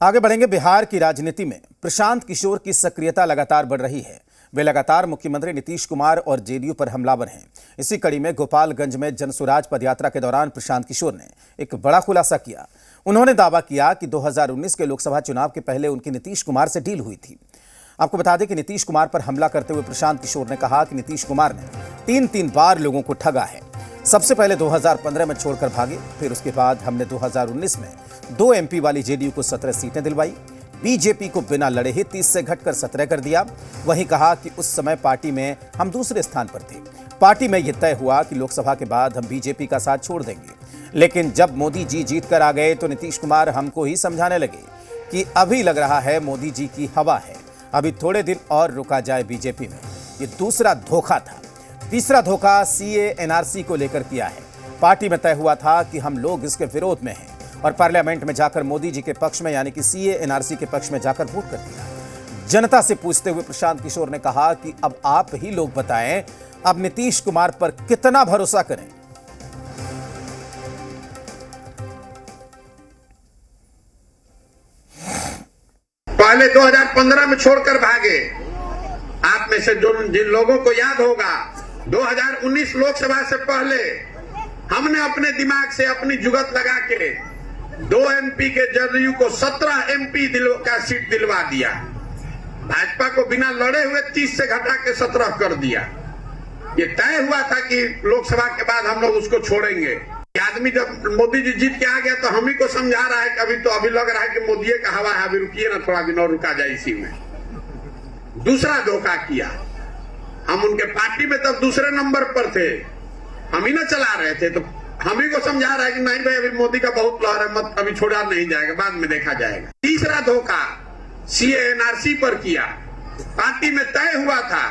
आगे बढ़ेंगे। बिहार की राजनीति में प्रशांत किशोर की सक्रियता लगातार बढ़ रही है। वे लगातार मुख्यमंत्री नीतीश कुमार और जेडीयू पर हमलावर हैं। इसी कड़ी में गोपालगंज में जनसुराज पदयात्रा के दौरान प्रशांत किशोर ने एक बड़ा खुलासा किया। उन्होंने दावा किया कि 2019 के लोकसभा चुनाव के पहले उनकी नीतीश कुमार से डील हुई थी। आपको बता दें कि नीतीश कुमार पर हमला करते हुए प्रशांत किशोर ने कहा कि नीतीश कुमार ने तीन बार लोगों को ठगा है। सबसे पहले 2015 में छोड़कर भागे, फिर उसके बाद हमने 2019 में 2 एमपी वाली जेडीयू को 17 सीटें दिलवाई। बीजेपी को बिना लड़े ही 30 से घटकर 17 कर दिया। वहीं कहा कि उस समय पार्टी में हम दूसरे स्थान पर थे। पार्टी में यह तय हुआ कि लोकसभा के बाद हम बीजेपी का साथ छोड़ देंगे, लेकिन जब मोदी जी जीत कर आ गए तो नीतीश कुमार हमको ही समझाने लगे कि अभी लग रहा है मोदी जी की हवा है, अभी थोड़े दिन और रुका जाए बीजेपी में। ये दूसरा धोखा था। तीसरा धोखा सीए एनआरसी को लेकर किया है। पार्टी में तय हुआ था कि हम लोग इसके विरोध में हैं और पार्लियामेंट में जाकर मोदी जी के पक्ष में यानी कि सीए एनआरसी के पक्ष में जाकर वोट कर दिया। जनता से पूछते हुए प्रशांत किशोर ने कहा कि अब आप ही लोग बताएं, अब नीतीश कुमार पर कितना भरोसा करें। पहले 2015 में छोड़कर भागे। आप में से जिन लोगों को याद होगा, 2019 लोकसभा से पहले हमने अपने दिमाग से अपनी जुगत लगा के 2 एमपी के जदयू को 17 एमपी का सीट दिलवा दिया। भाजपा को बिना लड़े हुए 30 से घटा के 17 कर दिया। ये तय हुआ था कि लोकसभा के बाद हम लोग उसको छोड़ेंगे। आदमी जब मोदी जी जीत के आ गया तो हम ही को समझा रहा है कि अभी लग रहा है कि मोदी का हवा है, अभी रुकिए ना, थोड़ा दिन और रुका जाए इसी में। दूसरा धोखा किया। हम उनके पार्टी में तब दूसरे नंबर पर थे, हम ही ना चला रहे थे, तो हम ही को समझा रहा है कि नहीं भाई अभी मोदी का बहुत लहर है, मत अभी छोड़ा नहीं जाएगा, बाद में देखा जाएगा। तीसरा धोखा सीए एनआरसी पर किया। पार्टी में तय हुआ था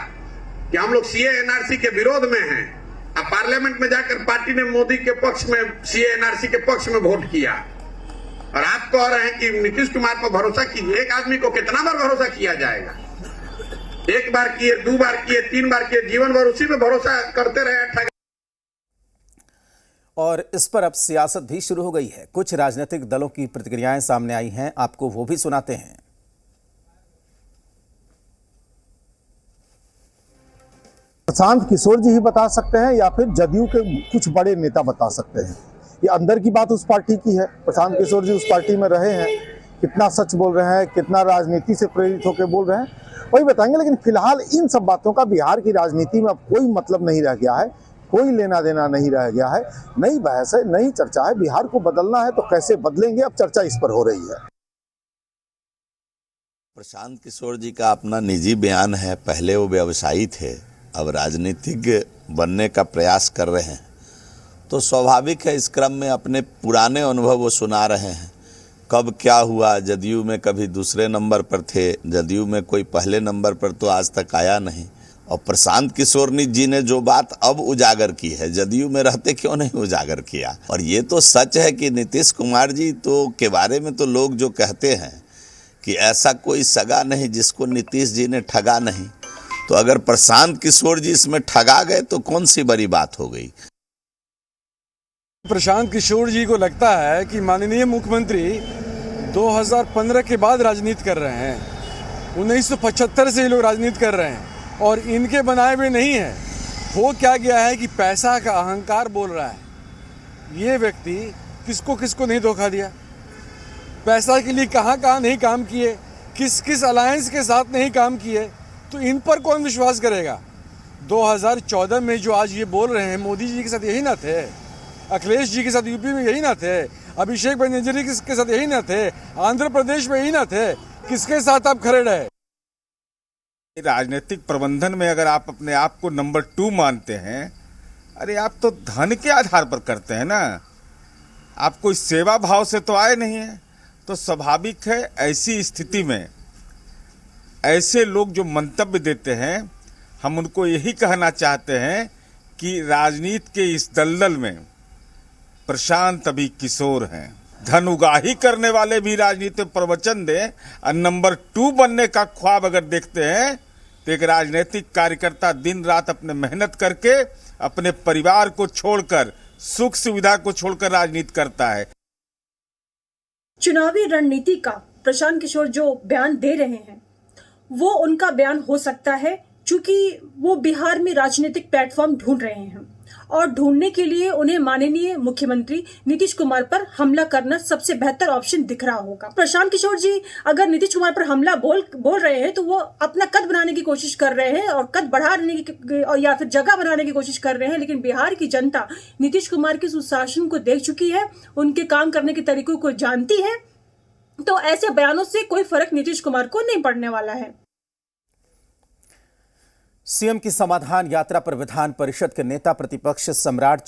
कि हम लोग सीए एनआरसी के विरोध में हैं। अब पार्लियामेंट में जाकर पार्टी ने मोदी के पक्ष में, सीए एनआरसी के पक्ष में वोट किया। और आप कह रहे हैं कि नीतीश कुमार पर भरोसा कीजिए। एक आदमी को कितना बार भरोसा किया जाएगा? एक बार किए, 2 बार किए, 3 बार किए, जीवन भर उसी पे भरोसा करते रहे। और इस पर अब सियासत भी शुरू हो गई है। कुछ राजनीतिक दलों की प्रतिक्रियाएं सामने आई हैं, आपको वो भी सुनाते हैं। प्रशांत किशोर जी ही बता सकते हैं या फिर जदयू के कुछ बड़े नेता बता सकते हैं। ये अंदर की बात उस पार्टी की है। प्रशांत किशोर जी उस पार्टी में रहे हैं, कितना सच बोल रहे हैं, कितना राजनीति से प्रेरित होकर बोल रहे हैं, वही बताएंगे। लेकिन फिलहाल इन सब बातों का बिहार की राजनीति में अब कोई मतलब नहीं रह गया है, कोई लेना देना नहीं रह गया है। नई बहस है, नई चर्चा है। बिहार को बदलना है तो कैसे बदलेंगे, अब चर्चा इस पर हो रही है। प्रशांत किशोर जी का अपना निजी बयान है। पहले वो व्यवसायी थे, अब राजनीतिज्ञ बनने का प्रयास कर रहे हैं, तो स्वाभाविक है इस क्रम में अपने पुराने अनुभव वो सुना रहे हैं। कब क्या हुआ, जदयू में कभी दूसरे नंबर पर थे, जदयू में कोई पहले नंबर पर तो आज तक आया नहीं। और प्रशांत किशोर जी ने जो बात अब उजागर की है, जदयू में रहते क्यों नहीं उजागर किया। और ये तो सच है कि नीतीश कुमार जी तो के बारे में तो लोग जो कहते हैं कि ऐसा कोई सगा नहीं जिसको नीतीश जी ने ठगा नहीं, तो अगर प्रशांत किशोर जी इसमें ठगा गए तो कौन सी बड़ी बात हो गई। प्रशांत किशोर जी को लगता है कि माननीय मुख्यमंत्री 2015 के बाद राजनीति कर रहे हैं। 1975 से ये लोग राजनीति कर रहे हैं और इनके बनाए हुए नहीं है। हो क्या गया है कि पैसा का अहंकार बोल रहा है। ये व्यक्ति किसको किसको नहीं धोखा दिया, पैसा के लिए कहाँ कहाँ नहीं काम किए, किस किस अलायंस के साथ नहीं काम किए, तो इन पर कौन विश्वास करेगा। 2014 में जो आज ये बोल रहे हैं, मोदी जी के साथ यही ना थे, अखिलेश जी के साथ यूपी में यही ना थे, अभिषेक बनर्जी के साथ यही ना थे, आंध्र प्रदेश में यही ना थे, किसके साथ आप खड़े रहे। राजनीतिक प्रबंधन में अगर आप अपने आप को नंबर 2 मानते हैं, अरे आप तो धन के आधार पर करते हैं ना, आप कोई सेवा भाव से तो आए नहीं है। तो स्वाभाविक है ऐसी स्थिति में ऐसे लोग जो मंतव्य देते हैं, हम उनको यही कहना चाहते हैं कि राजनीति के इस दलदल में प्रशांत अभी किशोर हैं। धन उगाही करने वाले भी राजनीति में प्रवचन दें और नंबर 2 बनने का ख्वाब अगर देखते हैं तो एक राजनीतिक कार्यकर्ता दिन रात अपने मेहनत करके अपने परिवार को छोड़कर, सुख सुविधा को छोड़कर राजनीति करता है। चुनावी रणनीति का प्रशांत किशोर जो बयान दे रहे हैं वो उनका बयान हो सकता है, क्योंकि वो बिहार में राजनीतिक प्लेटफॉर्म ढूंढ रहे हैं और ढूंढने के लिए उन्हें माननीय मुख्यमंत्री नीतीश कुमार पर हमला करना सबसे बेहतर ऑप्शन दिख रहा होगा। प्रशांत किशोर जी अगर नीतीश कुमार पर हमला बोल रहे हैं तो वो अपना कद बनाने की कोशिश कर रहे हैं और कद बढ़ाने की या फिर जगह बनाने की कोशिश कर रहे हैं, लेकिन बिहार की जनता नीतीश कुमार के सुशासन को देख चुकी है, उनके काम करने के तरीकों को जानती है, तो ऐसे बयानों से कोई फर्क नीतीश कुमार को नहीं पड़ने वाला है। सीएम की समाधान यात्रा पर विधान परिषद के नेता प्रतिपक्ष सम्राट